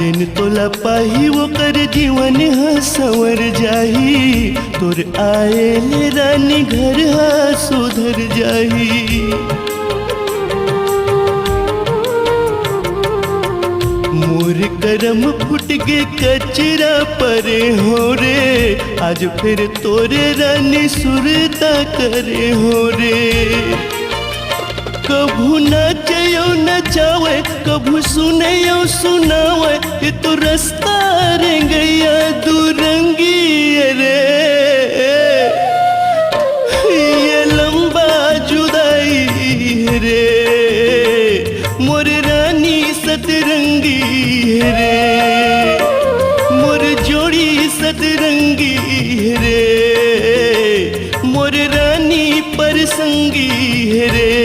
जिन तोला पाही वो कर जीवन हा संवर जाही, तोर आए रानी घर हा सुधर जाही। मोर करम फुट के कचरा परे हो रे, आज फिर तोरे रानी सुरता करे हो रे। कभू नाचयो नचावे, कभू सुनयो सुनावे, ये तो रास्ता रे गया दुरंगी रे। ये लंबा जुदाई रे, मोर रानी सतरंगी रे, मोर जोड़ी सतरंगी रे, मोर रानी परसंगी रे।